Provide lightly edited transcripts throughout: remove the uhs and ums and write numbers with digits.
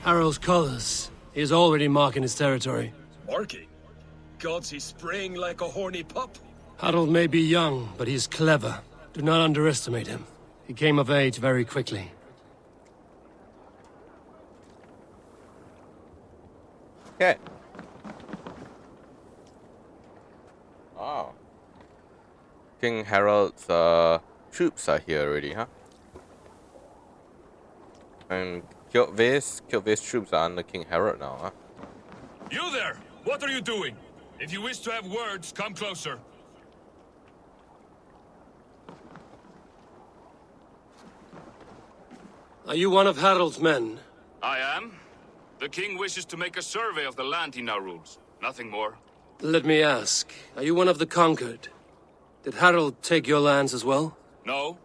Harald's colors. He is already marking his territory. Marking? Gods, he's spraying like a horny pup. Harold may be young, but he's clever. Do not underestimate him. He came of age very quickly. Okay. Oh. King Harold's troops are here already, huh? And Kjotve's troops are under King Harold now, huh? You there! What are you doing? If you wish to have words, come closer. Are you one of Harold's men? I am. The king wishes to make a survey of the land he now rules. Nothing more. Let me ask, are you one of the conquered? Did Harold take your lands as well? No.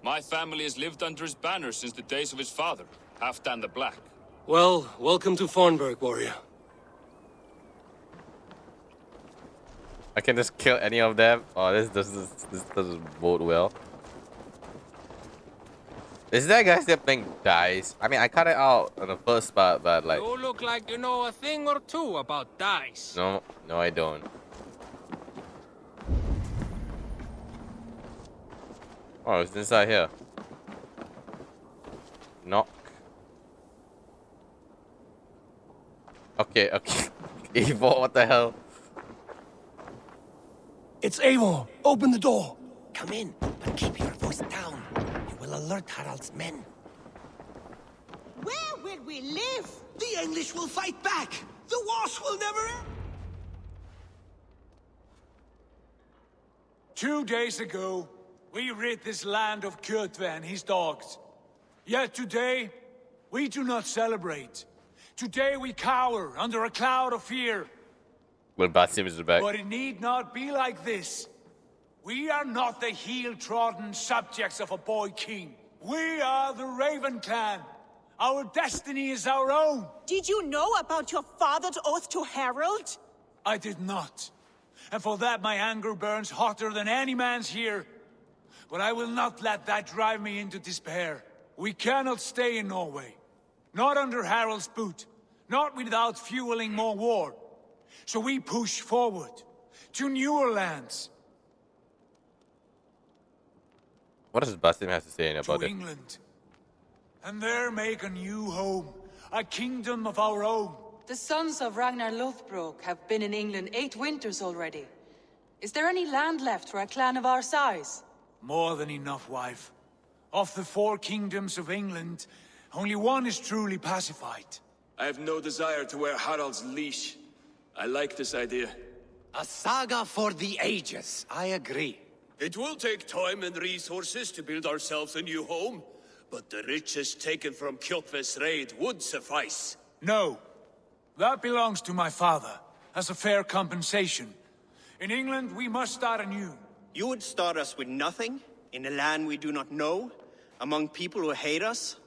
My family has lived under his banner since the days of his father, Halfdan the Black. Well, welcome to Fornburg, warrior. I can just kill any of them. Oh, this doesn't bode well. Is that guy still playing dice? I mean, I cut it out on the first part, but like... You look like you know a thing or two about dice. No, I don't. Oh, it's inside here. Knock. Okay. Evo, what the hell? It's Eivor. Open the door. Come in, but keep your voice down. You will alert Harald's men. Where will we live? The English will fight back. The wars will never end. 2 days ago, we rid this land of Kjotve and his dogs. Yet today, we do not celebrate. Today we cower under a cloud of fear. When Basim is back. But it need not be like this. We are not the heel-trodden subjects of a boy king. We are the Raven clan. Our destiny is our own. Did you know about your father's oath to Harald? I did not. And for that my anger burns hotter than any man's here. But I will not let that drive me into despair. We cannot stay in Norway. Not under Harald's boot. Not without fueling more war. So we push forward. To newer lands. What does Basim have to say about To it? England. And there make a new home. A kingdom of our own. The sons of Ragnar Lothbrok have been in England 8 winters already. Is there any land left for a clan of our size? More than enough, wife. Of the 4 kingdoms of England, only one is truly pacified. I have no desire to wear Harald's leash. I like this idea. A saga for the ages. I agree. It will take time and resources to build ourselves a new home, but the riches taken from Kjotve's raid would suffice. No. That belongs to my father, as a fair compensation. In England, we must start anew. You would start us with nothing, in a land we do not know, among people who hate us?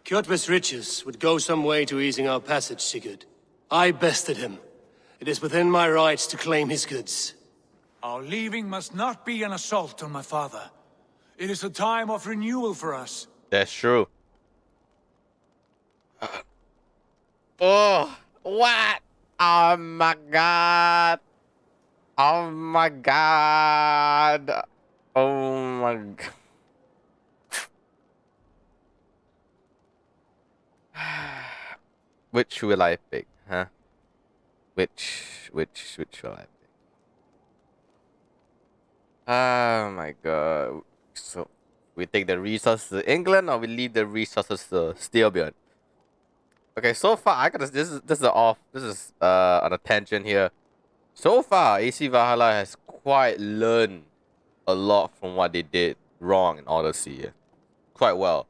Kjotve's riches would go some way to easing our passage, Sigurd. I bested him. It is within my rights to claim his goods. Our leaving must not be an assault on my father. It is a time of renewal for us. That's true. Oh, what? Oh my god. Oh my god. Oh my god. Which will I pick, huh? Which will I pick? Oh my god. So we take the resources to England or we leave the resources to Styrbjörn? Okay, so far I got this is on a tangent here. So far, AC Valhalla has quite learned a lot from what they did wrong in Odyssey. Yeah. Quite well.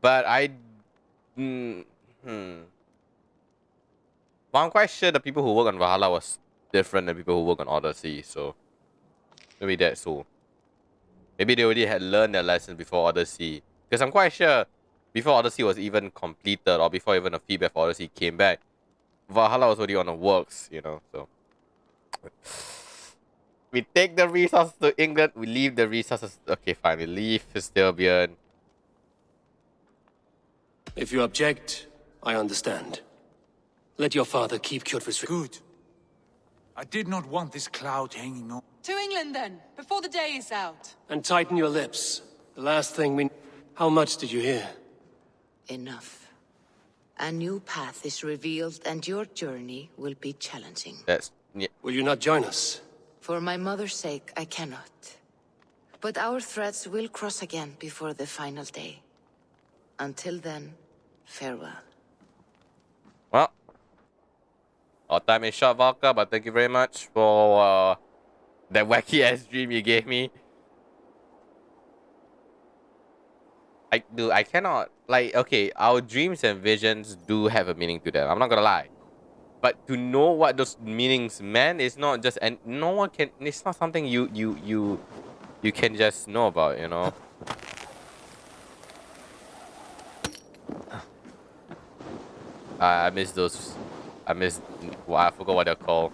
But well, I'm quite sure the people who work on Valhalla was different than people who work on Odyssey, so maybe that's all. Maybe they already had learned their lesson before Odyssey. Because I'm quite sure before Odyssey was even completed or before even the feedback for Odyssey came back, Valhalla was already on the works, you know, so. We take the resources to England, we leave the resources. Okay, fine, we leave Styrbjörn. If you object, I understand. Let your father keep Kjotve's... Good. I did not want this cloud hanging over. To England, then, before the day is out. And tighten your lips. The last thing we... How much did you hear? Enough. A new path is revealed, and your journey will be challenging. Yeah. Will you not join us? For my mother's sake, I cannot. But our threads will cross again before the final day. Until then, farewell. Well, our time is short, Valka, but thank you very much for that wacky ass dream you gave me. I cannot, like, okay, our dreams and visions do have a meaning to them. I'm not gonna lie. But to know what those meanings meant is not just, and no one can, it's not something you can just know about, you know? I miss those, well, I forgot what they're called.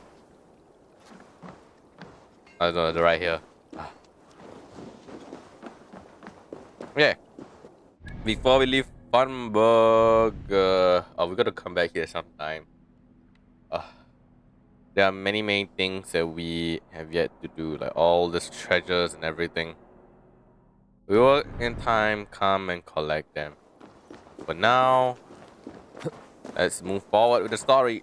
I don't know, they're right here. Okay. Before we leave Farnborough, we gotta come back here sometime. There are many things that we have yet to do, like all these treasures and everything. We will in time come and collect them. But now, let's move forward with the story.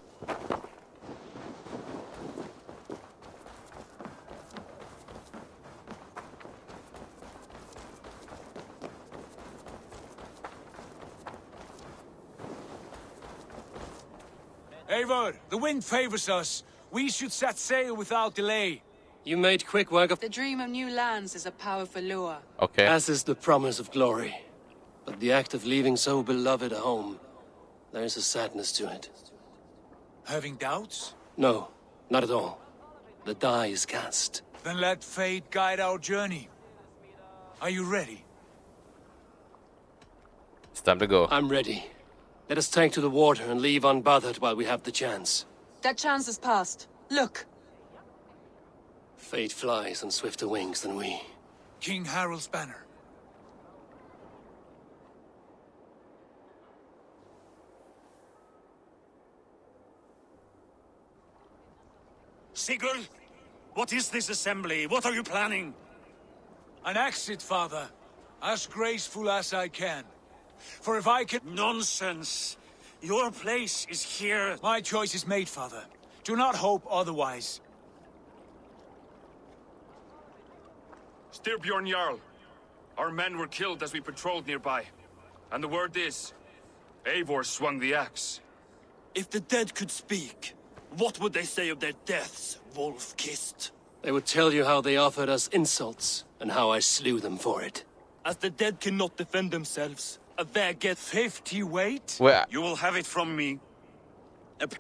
Eivor, the wind favors us. We should set sail without delay. You made quick work of... The dream of new lands is a powerful lure. Okay. As is the promise of glory. But the act of leaving so beloved a home, there's a sadness to it. Having doubts? No, not at all. The die is cast. Then let fate guide our journey. Are you ready? It's time to go. I'm ready. Let us take to the water and leave unbothered while we have the chance. That chance is past. Look. Fate flies on swifter wings than we. King Harald's banner. Sigurd, what is this assembly? What are you planning? An exit, father. As graceful as I can. For if I can... Nonsense. Your place is here. My choice is made, father. Do not hope otherwise. Styrbjorn Jarl. Our men were killed as we patrolled nearby. And the word is, Eivor swung the axe. If the dead could speak, what would they say of their deaths, wolf-kissed? They would tell you how they offered us insults, and how I slew them for it. As the dead cannot defend themselves, there get 50 weight? Where? You will have it from me.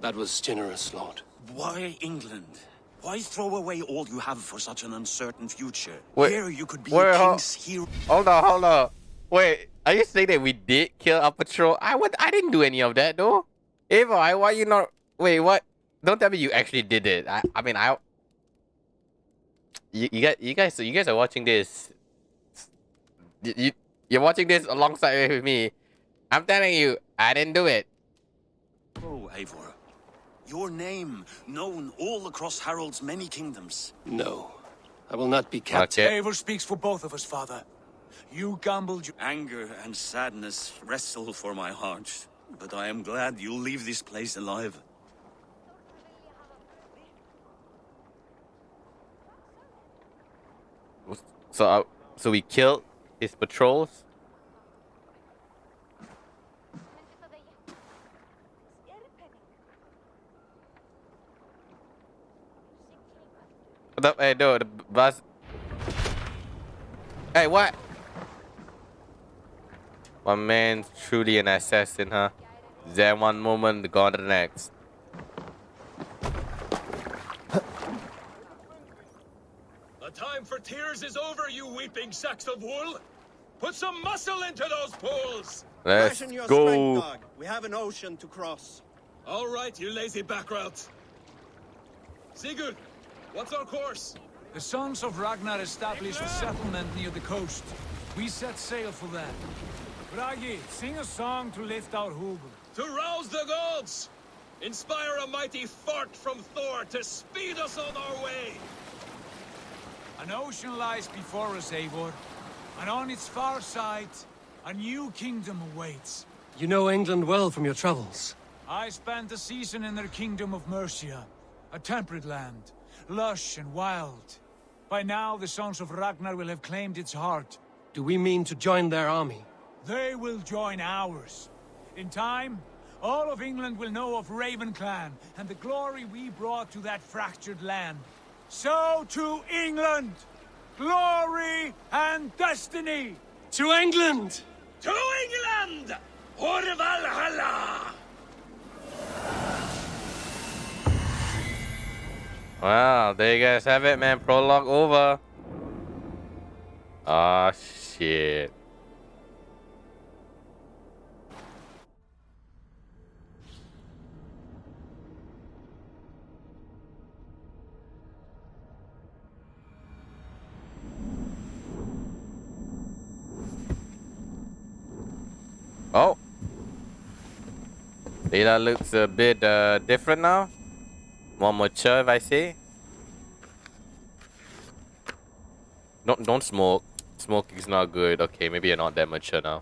That was generous, Lord. Why England? Why throw away all you have for such an uncertain future? Wait, Here you could be wait, a king's hero. Hold on. Wait, are you saying that we did kill our patrol? I didn't do any of that though. Eva, why you not? Wait, what? Don't tell me you actually did it. You guys are watching this. You're watching this alongside with me. I'm telling you, I didn't do it. Oh, Eivor. Your name known all across Harald's many kingdoms. No, I will not be captured. Okay. Eivor speaks for both of us, father. You gambled your... Anger and sadness wrestle for my heart. But I am glad you'll leave this place alive. So we killed his patrols. What up? Hey, no, the bus. Hey, what? My man's truly an assassin, huh? Then one moment, gone to the next. The time for tears is over, you weeping sacks of wool! Put some muscle into those pools! Let's Ration your go. strength, dog. We have an ocean to cross. All right, you lazy backrout. Sigurd, what's our course? The sons of Ragnar established a settlement near the coast. We set sail for that. Bragi, sing a song to lift our hugel. To rouse the gods! Inspire a mighty fart from Thor to speed us on our way! An ocean lies before us, Eivor. And on its far side, a new kingdom awaits. You know England well from your travels. I spent a season in their kingdom of Mercia, a temperate land, lush and wild. By now, the sons of Ragnar will have claimed its heart. Do we mean to join their army? They will join ours. In time, all of England will know of Raven Clan and the glory we brought to that fractured land. So to England! Glory and destiny! To England! To England! For Valhalla! Wow, there you guys have it, man. Prologue over. Ah, shit. Oh. Data looks a bit different now. More mature, if I say. Don't smoke. Smoking is not good. Okay, maybe you're not that mature now.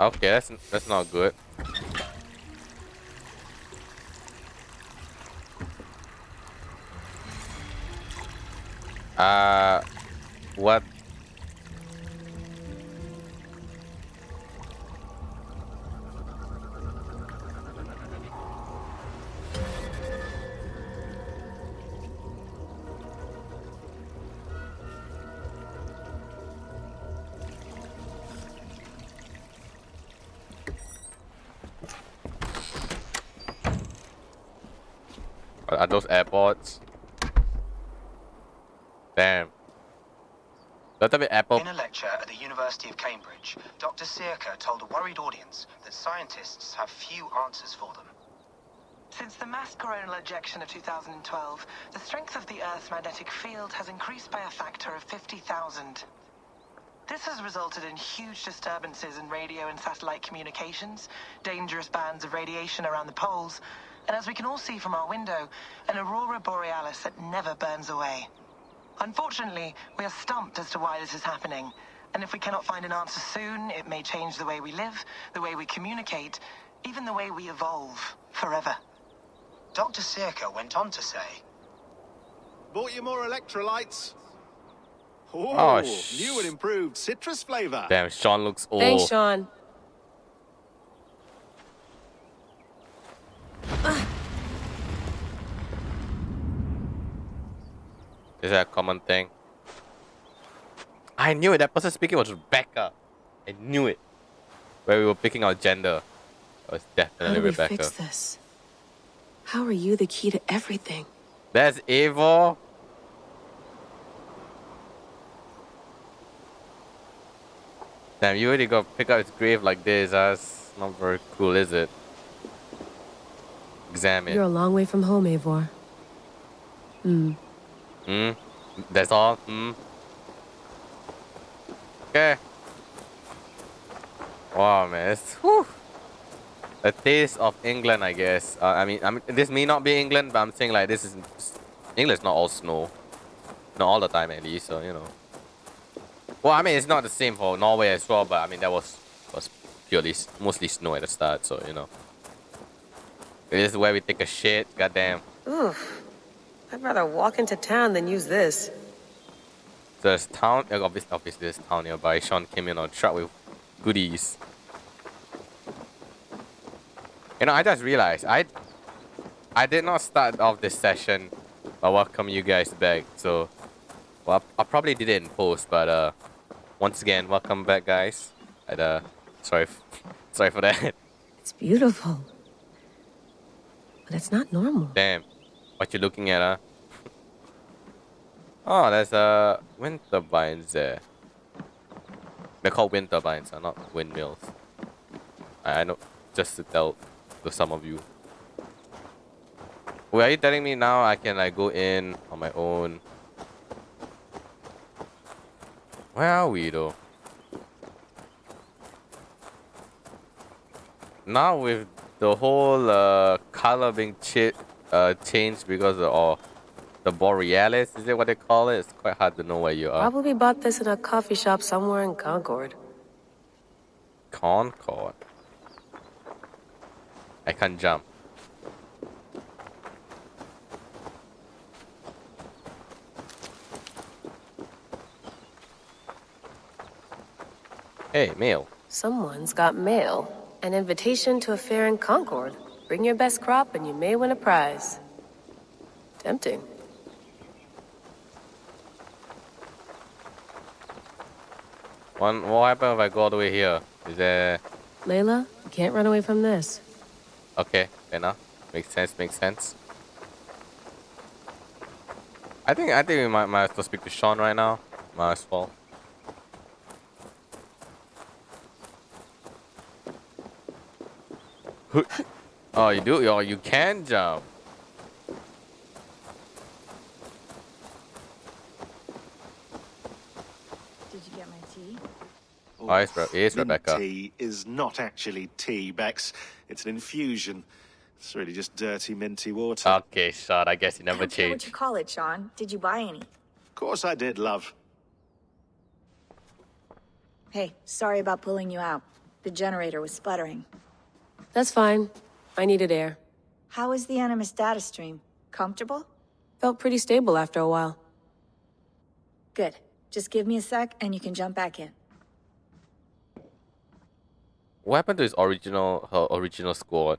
Okay, that's not good. What? Are those AirPods? Damn. That's a bit Apple. In a lecture at the University of Cambridge, Dr. Sirka told a worried audience that scientists have few answers for them. Since the mass coronal ejection of 2012, the strength of the Earth's magnetic field has increased by a factor of 50,000. This has resulted in huge disturbances in radio and satellite communications, dangerous bands of radiation around the poles, and as we can all see from our window, an aurora borealis that never burns away. Unfortunately, we are stumped as to why this is happening, and if we cannot find an answer soon, it may change the way we live, the way we communicate, even the way we evolve, forever. Dr. Sirka went on to say, Bought you more electrolytes? Oh, new and improved citrus flavor. Damn, Sean looks old. Thanks, Sean. Is that a common thing? I knew it. That person speaking was Rebecca. I knew it. Where we were picking our gender. It was definitely How do we Rebecca. fix this? How are you the key to everything? That's Eivor. Damn, you already got to pick up his grave like this. That's not very cool, is it? Examine. You're a long way from home, Eivor. That's all? Okay. Wow, man. It's, whew. A taste of England, I guess. I mean, this may not be England, but I'm saying like this is... England's not all snow. Not all the time, at least, so, you know. Well, I mean, it's not the same for Norway as well, but I mean, that was purely, mostly snow at the start, so, you know. This is where we take a shit, goddamn. Oof. I'd rather walk into town than use this. So there's town, obviously there's town nearby. Sean came in on a truck with goodies. You know, I just realized, I did not start off this session by welcoming you guys back, so... Well, I probably did it in post, but once again, welcome back, guys. And sorry for that. It's beautiful. But it's not normal. Damn. What you looking at, huh? Oh, there's wind turbines there. They're called wind turbines, not windmills. I know, just to tell to some of you. Wait, are you telling me now I can like go in on my own? Where are we though? Now with the whole color being changed because of the Borealis, is it what they call it? It's quite hard to know where you are. Probably bought this in a coffee shop somewhere in Concord. Concord. I can't jump. Hey, mail. Someone's got mail. An invitation to a fair in Concord. Bring your best crop and you may win a prize. Tempting. What happens if I go all the way here? Is there... Layla, you can't run away from this. Okay, fair enough. Makes sense. I think we might as well speak to Sean right now. Might as well. Oh, you do? Oh, you can jump. Did you get my tea? Oh, it's Rebecca. Mint tea is not actually tea, Bex. It's an infusion. It's really just dirty, minty water. Okay, Sean, I guess you never I don't care what changed. you call it, Sean. Did you buy any? Of course I did, love. Hey, sorry about pulling you out. The generator was sputtering. That's fine. I needed air. How is the Animus data stream? Comfortable? Felt pretty stable after a while. Good. Just give me a sec and you can jump back in. What happened to her original squad?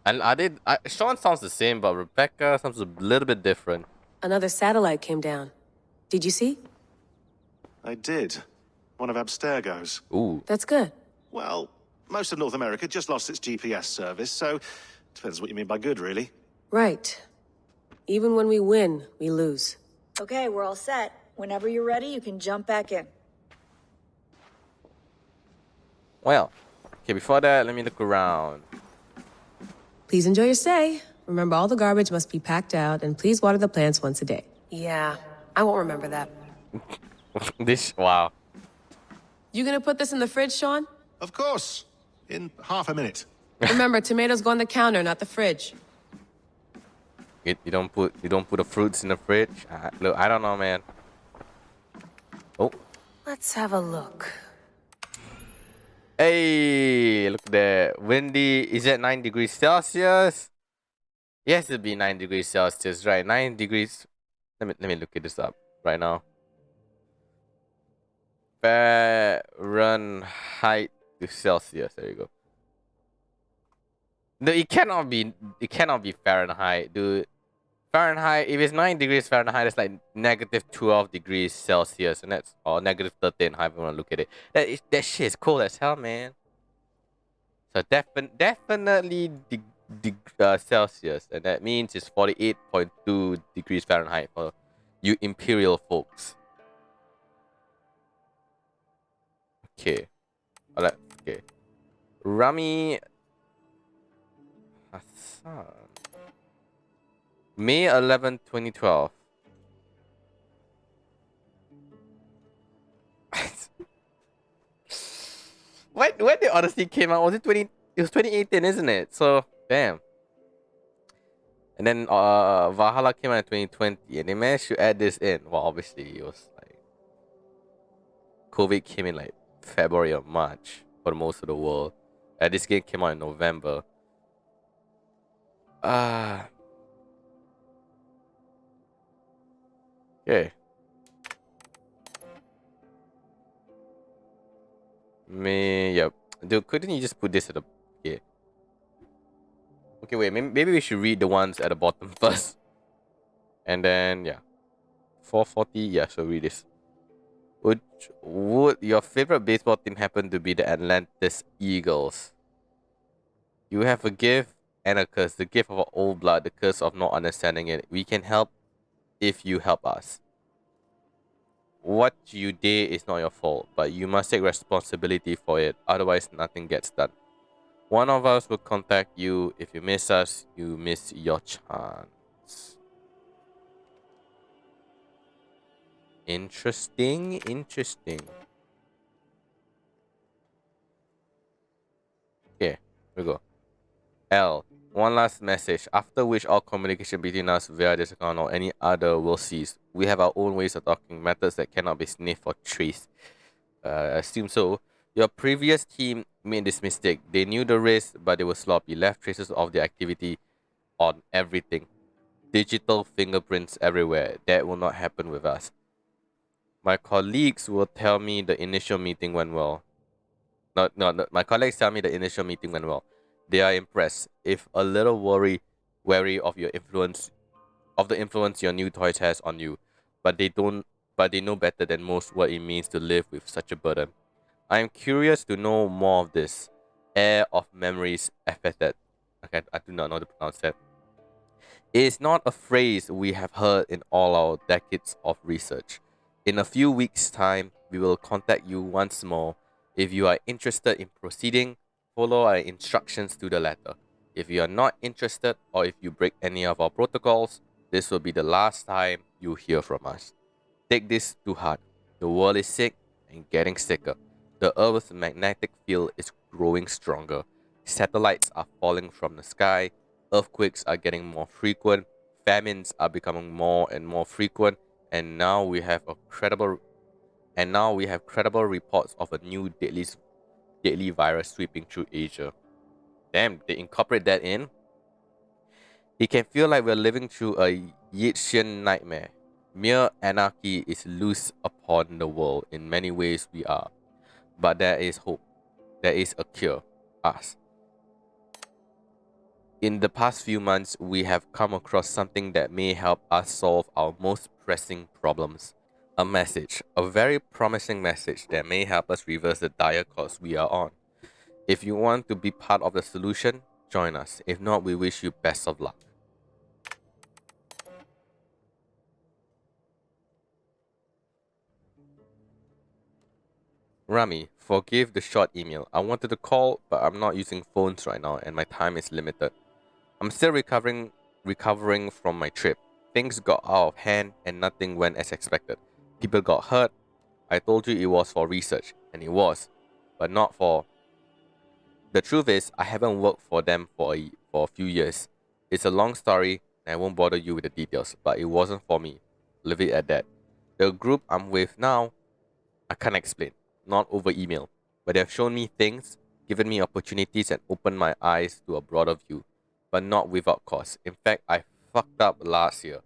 And Sean sounds the same, but Rebecca sounds a little bit different. Another satellite came down. Did you see? I did. One of Abstergo's. Ooh. That's good. Well, most of North America just lost its GPS service, so depends what you mean by good, really. Right. Even when we win, we lose. Okay, we're all set. Whenever you're ready, you can jump back in. Well, okay, before that, let me look around. Please enjoy your stay. Remember, all the garbage must be packed out, and please water the plants once a day. Yeah, I won't remember that. Wow. You gonna put this in the fridge, Sean? Of course. In half a minute. Remember, tomatoes go on the counter, not the fridge. You don't put the fruits in the fridge. Look, I don't know, man. Oh. Let's have a look. Hey, look there. Windy. Is it 9 degrees Celsius? Yes, it'll be 9 degrees Celsius, right? 9 degrees. Let me look at this up right now. Fahrenheit to Celsius. There you go. No, it cannot be Fahrenheit, dude. Fahrenheit, if it's 9 degrees Fahrenheit, it's like -12 degrees Celsius, and that's or -13, however you want to look at it. That shit is cold as hell, man. So definitely Celsius, and that means it's 48.2 degrees Fahrenheit for you imperial folks. Okay, alright. Okay, Rami Hassan. May 11, 2012. When the Odyssey came out, was it 20? It was 2018, isn't it? So damn. And then Valhalla came out in 2020, and they managed to add this in. Well, obviously it was like COVID came in like February or March for most of the world. This game came out in November. Okay. Yep. Dude, couldn't you just put this at the... Yeah. Okay, wait. Maybe we should read the ones at the bottom first. And then, yeah. 440. Yeah, so read this. Would your favorite baseball team happen to be the Atlantis Eagles? You have a gift and a curse. The gift of our old blood, the curse of not understanding it. We can help if you help us. What you did is not your fault, but you must take responsibility for it. Otherwise, nothing gets done. One of us will contact you. If you miss us, you miss your chance. Interesting, interesting. Okay, here we go. L. One last message, after which all communication between us via this account or any other will cease. We have our own ways of talking, methods that cannot be sniffed or traced. I assume so. Your previous team made this mistake. They knew the risk, but they were sloppy, left traces of their activity on everything. Digital fingerprints everywhere. That will not happen with us. My colleagues will tell me the initial meeting went well. No. My colleagues tell me the initial meeting went well. They are impressed, if a little wary of your influence, of the influence your new toys has on you. But they know better than most what it means to live with such a burden. I am curious to know more of this. Air of memories epithet. Okay, I do not know how to pronounce that. It is not a phrase we have heard in all our decades of research. In a few weeks' time, we will contact you once more. If you are interested in proceeding, follow our instructions to the letter. If you are not interested, or if you break any of our protocols, this will be the last time you hear from us. Take this to heart. The world is sick and getting sicker. The Earth's magnetic field is growing stronger. Satellites are falling from the sky. Earthquakes are getting more frequent. Famines are becoming more and more frequent. And now we have credible reports of a new deadly virus sweeping through Asia. Damn, they incorporate that in. It can feel like we're living through a Yeatsian nightmare. Mere anarchy is loose upon the world. In many ways we are. But there is hope. There is a cure. Us. In the past few months, we have come across something that may help us solve our most pressing problems. A message, a very promising message that may help us reverse the dire course we are on. If you want to be part of the solution, join us. If not, we wish you best of luck. Rami, forgive the short email. I wanted to call, but I'm not using phones right now and my time is limited. I'm still recovering from my trip. Things got out of hand and nothing went as expected. People got hurt. I told you it was for research, and it was, but not for... The truth is, I haven't worked for them for a few years. It's a long story, and I won't bother you with the details, but it wasn't for me. Leave it at that. The group I'm with now, I can't explain, not over email, but they have shown me things, given me opportunities, and opened my eyes to a broader view, but not without cause. In fact, I fucked up last year.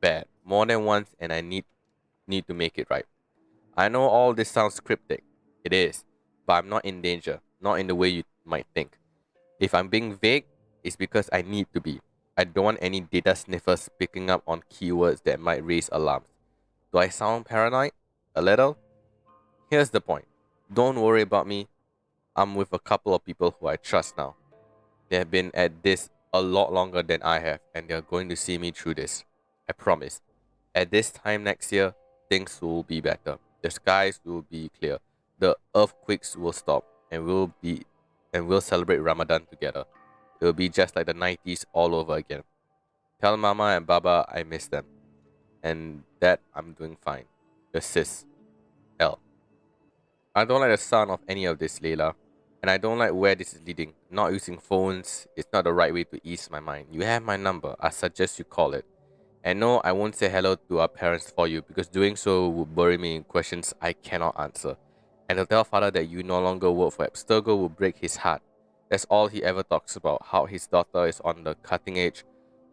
Bad. More than once, and I need to make it right. I know all this sounds cryptic. It is. But I'm not in danger. Not in the way you might think. If I'm being vague, it's because I need to be. I don't want any data sniffers picking up on keywords that might raise alarms. Do I sound paranoid? A little? Here's the point. Don't worry about me. I'm with a couple of people who I trust now. They have been at this a lot longer than I have, and they're going to see me through this. I promise. At this time next year, things will be better. The skies will be clear. The earthquakes will stop, and we'll celebrate Ramadan together. It will be just like the 90s all over again. Tell Mama and Baba I miss them, and that I'm doing fine. Your sis, L. I don't like the sound of any of this, Layla, and I don't like where this is leading. Not using phones is not the right way to ease my mind. You have my number. I suggest you call it. And no, I won't say hello to our parents for you, because doing so will bury me in questions I cannot answer. And to tell father that you no longer work for Abstergo will break his heart. That's all he ever talks about, how his daughter is on the cutting edge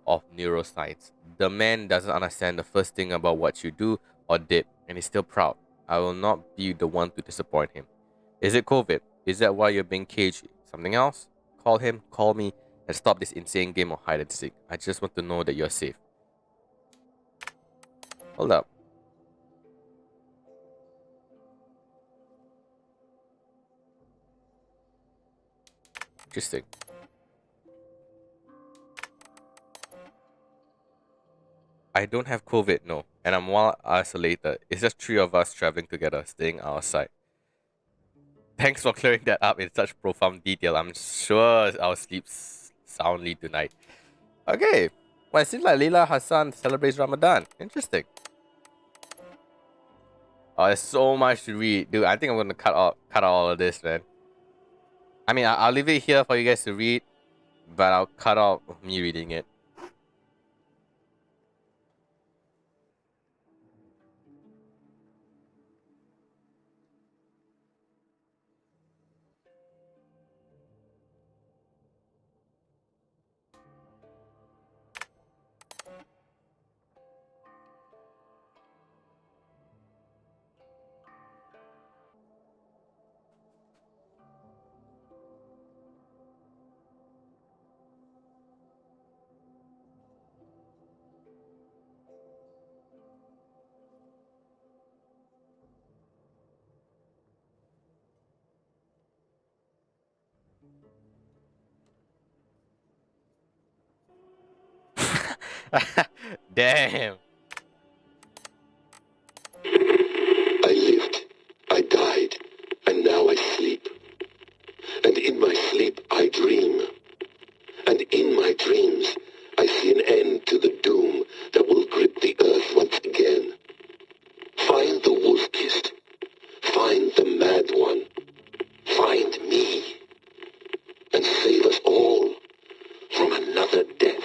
of neuroscience. The man doesn't understand the first thing about what you do or did, and he's still proud. I will not be the one to disappoint him. Is it COVID? Is that why you're being cagey? Something else? Call him, call me, and stop this insane game of hide and seek. I just want to know that you're safe. Hold up. Interesting. I don't have COVID, no. And I'm well isolated. It's just 3 of us traveling together, staying outside. Thanks for clearing that up in such profound detail. I'm sure I'll sleep soundly tonight. Okay. Well, it seems like Leila Hassan celebrates Ramadan. Interesting. Oh, there's so much to read, dude. I think I'm gonna cut out all of this, man. I mean, I'll leave it here for you guys to read, but I'll cut out me reading it. Damn. I lived, I died, and now I sleep. And in my sleep I dream. And in my dreams I see an end to the doom that will grip the earth once again. Find the wolf-kissed. Find the mad one. Find me. And save us all from another death.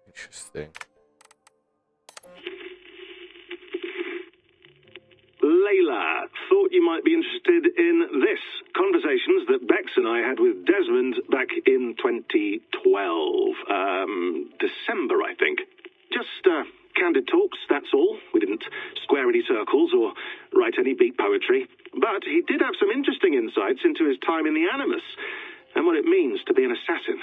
Interesting. Layla, thought you might be interested in this. Conversations that Bex and I had with Desmond back in 2012. December, I think. Just candid talks, that's all. We didn't square any circles or write any beat poetry. But he did have some interesting insights into his time in the Animus and what it means to be an assassin.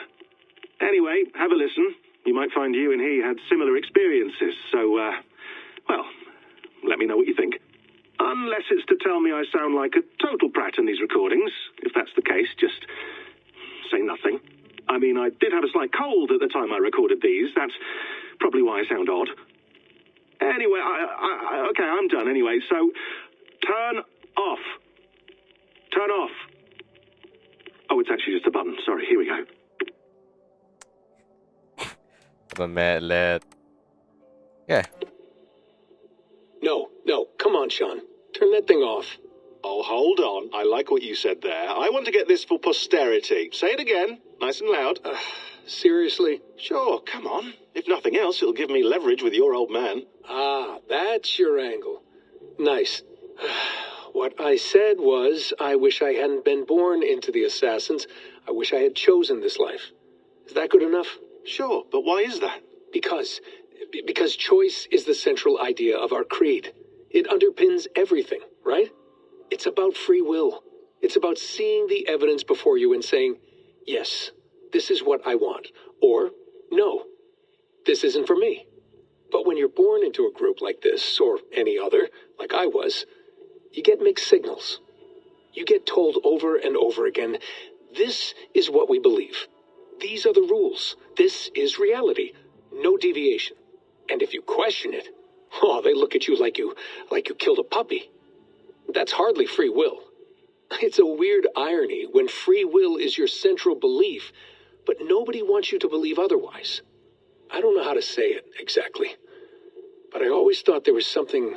Anyway, have a listen. You might find you and he had similar experiences, so, well, let me know what you think. Unless it's to tell me I sound like a total prat in these recordings. If that's the case, just say nothing. I mean, I did have a slight cold at the time I recorded these. That's probably why I sound odd. Anyway, okay, I'm done anyway, so turn off. Turn off. Oh, it's actually just a button. Sorry, here we go. I'm a mad lad. Yeah. No, come on, Sean. Turn that thing off. Oh, hold on. I like what you said there. I want to get this for posterity. Say it again, nice and loud. Seriously? Sure, come on. If nothing else, it'll give me leverage with your old man. Ah, that's your angle. Nice. What I said was, I wish I hadn't been born into the Assassins. I wish I had chosen this life. Is that good enough? Sure, but why is that? Because choice is the central idea of our creed. It underpins everything, right? It's about free will. It's about seeing the evidence before you and saying, yes, this is what I want. Or, no, this isn't for me. But when you're born into a group like this, or any other, like I was, you get mixed signals. You get told over and over again, this is what we believe. These are the rules. This is reality. No deviation. And if you question it, oh, they look at you like you killed a puppy. That's hardly free will. It's a weird irony when free will is your central belief, but nobody wants you to believe otherwise. I don't know how to say it exactly, but I always thought there was something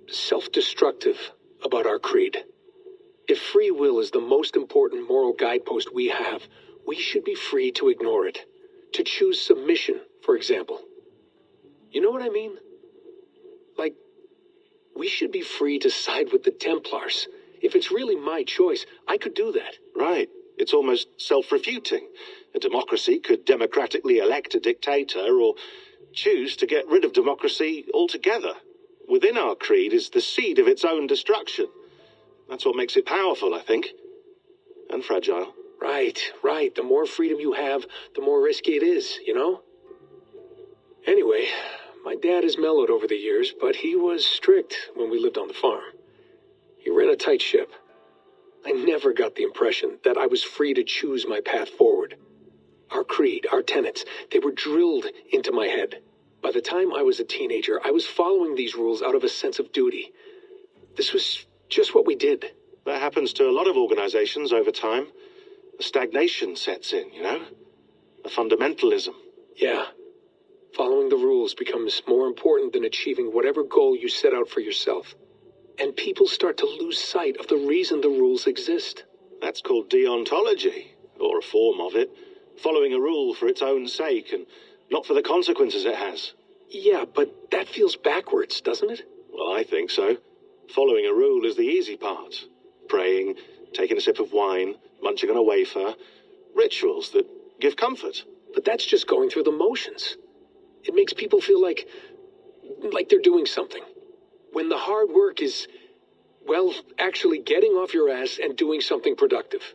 self-destructive about our creed. If free will is the most important moral guidepost we have, we should be free to ignore it. To choose submission, for example. You know what I mean? Like, we should be free to side with the Templars. If it's really my choice, I could do that. Right. It's almost self-refuting. A democracy could democratically elect a dictator or choose to get rid of democracy altogether. Within our creed is the seed of its own destruction. That's what makes it powerful, I think. And fragile. Right. The more freedom you have, the more risky it is, you know? Anyway, my dad has mellowed over the years, but he was strict when we lived on the farm. He ran a tight ship. I never got the impression that I was free to choose my path forward. Our creed, our tenets, they were drilled into my head. By the time I was a teenager, I was following these rules out of a sense of duty. This was just what we did. That happens to a lot of organizations over time. The stagnation sets in, you know? The fundamentalism. Yeah. Following the rules becomes more important than achieving whatever goal you set out for yourself. And people start to lose sight of the reason the rules exist. That's called deontology, or a form of it. Following a rule for its own sake, and not for the consequences it has. Yeah, but that feels backwards, doesn't it? Well, I think so. Following a rule is the easy part. Praying, taking a sip of wine, munching on a wafer. Rituals that give comfort. But that's just going through the motions. It makes people feel like they're doing something. When the hard work is, well, actually getting off your ass and doing something productive.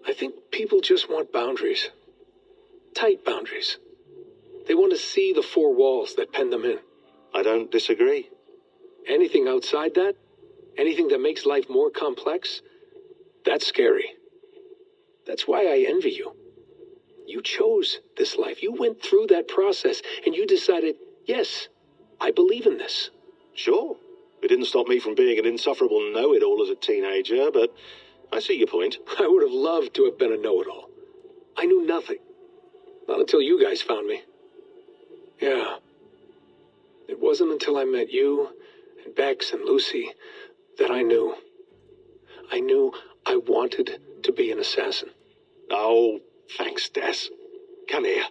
I think people just want boundaries. Tight boundaries. They want to see the four walls that pen them in. I don't disagree. Anything outside that, anything that makes life more complex, that's scary. That's why I envy you. You chose this life. You went through that process, and you decided, yes, I believe in this. Sure. It didn't stop me from being an insufferable know-it-all as a teenager, but I see your point. I would have loved to have been a know-it-all. I knew nothing. Not until you guys found me. Yeah. It wasn't until I met you, and Bex and Lucy, that I knew. I knew I wanted to be an assassin. Oh, thanks, Des. Come here.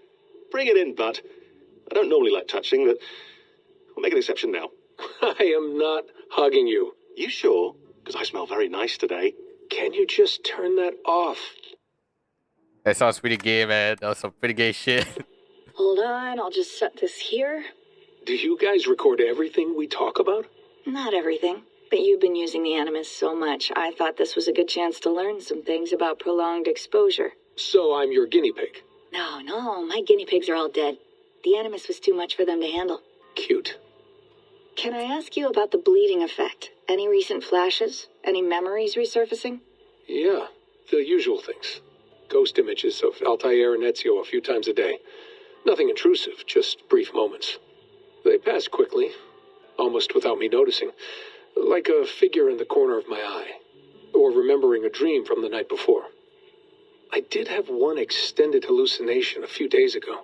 Bring it in, bud. I don't normally like touching, but we'll make an exception now. I am not hugging you. You sure? Because I smell very nice today. Can you just turn that off? That sounds pretty gay, man. That was some pretty gay shit. Hold on, I'll just set this here. Do you guys record everything we talk about? Not everything, but you've been using the Animus so much, I thought this was a good chance to learn some things about prolonged exposure. So I'm your guinea pig? No, my guinea pigs are all dead. The Animus was too much for them to handle. Cute. Can I ask you about the bleeding effect? Any recent flashes? Any memories resurfacing? Yeah, the usual things. Ghost images of Altair and Ezio a few times a day. Nothing intrusive, just brief moments. They pass quickly, almost without me noticing. Like a figure in the corner of my eye. Or remembering a dream from the night before. I did have one extended hallucination a few days ago.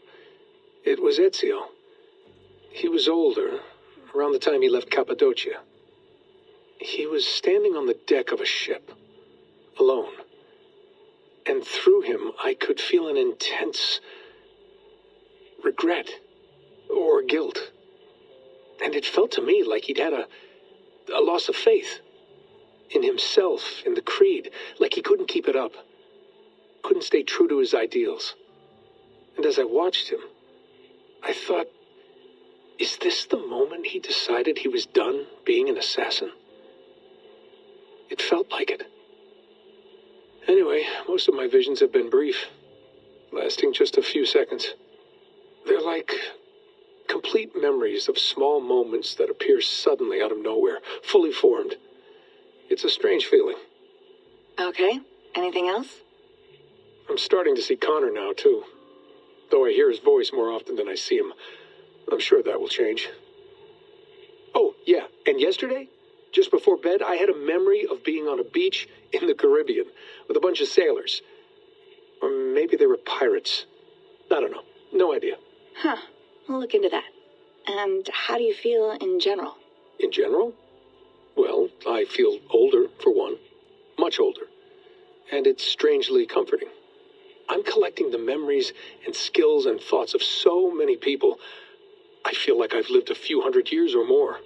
It was Ezio. He was older, around the time he left Cappadocia. He was standing on the deck of a ship, alone. And through him, I could feel an intense regret or guilt. And it felt to me like he'd had a loss of faith in himself, in the Creed, like he couldn't keep it up, couldn't stay true to his ideals. And as I watched him, I thought, is this the moment he decided he was done being an assassin? It felt like it. Anyway, most of my visions have been brief, lasting just a few seconds. They're like complete memories of small moments that appear suddenly out of nowhere, fully formed. It's a strange feeling. Okay, anything else? I'm starting to see Connor now, too. Though I hear his voice more often than I see him. I'm sure that will change. Oh, yeah, and yesterday, just before bed, I had a memory of being on a beach in the Caribbean with a bunch of sailors. Or maybe they were pirates. I don't know. No idea. Huh. We'll look into that. And how do you feel in general? In general? Well, I feel older, for one. Much older. And it's strangely comforting. I'm collecting the memories and skills and thoughts of so many people. I feel like I've lived a few hundred years or more.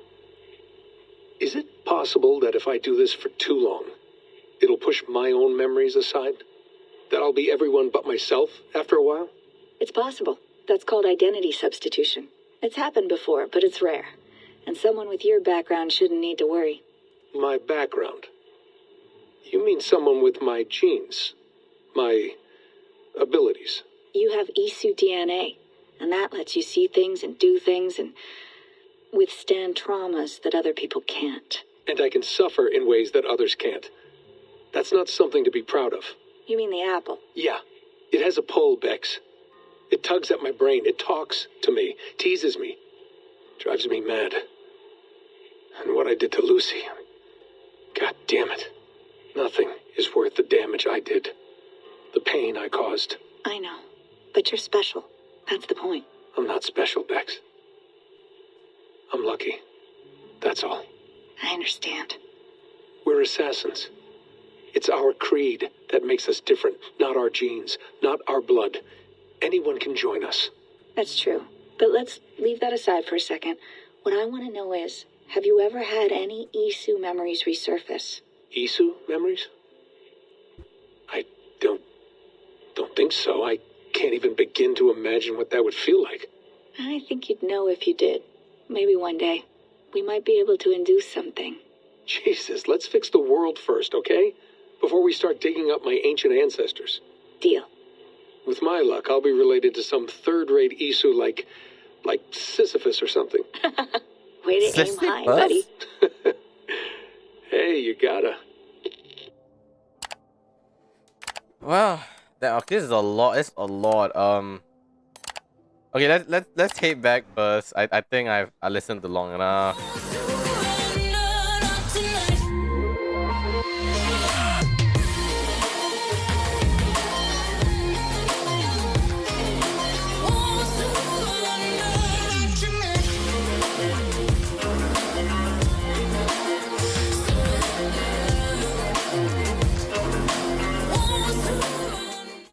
Is it possible that if I do this for too long, it'll push my own memories aside? That I'll be everyone but myself after a while? It's possible. That's called identity substitution. It's happened before, but it's rare. And someone with your background shouldn't need to worry. My background? You mean someone with my genes? My abilities? You have Isu DNA, and that lets you see things and do things and withstand traumas that other people can't. And I can suffer in ways that others can't. That's not something to be proud of. You mean the apple? Yeah. It has a pull, Bex. It tugs at my brain. It talks to me. Teases me. Drives me mad. And what I did to Lucy. God damn it. Nothing is worth the damage I did. The pain I caused. I know. But you're special. That's the point. I'm not special, Bex. I'm lucky. That's all. I understand. We're assassins. It's our creed that makes us different, not our genes, not our blood. Anyone can join us. That's true. But let's leave that aside for a second. What I want to know is, have you ever had any Isu memories resurface? Isu memories? I don't think so. I can't even begin to imagine what that would feel like. I think you'd know if you did. Maybe one day. We might be able to induce something. Jesus, let's fix the world first, okay? Before we start digging up my ancient ancestors. Deal. With my luck, I'll be related to some third-rate Isu like Sisyphus or something. Way to aim high, buddy. Hey, you gotta. Well, this is a lot. It's a lot. Okay, let's head back, but I think I listened to long enough.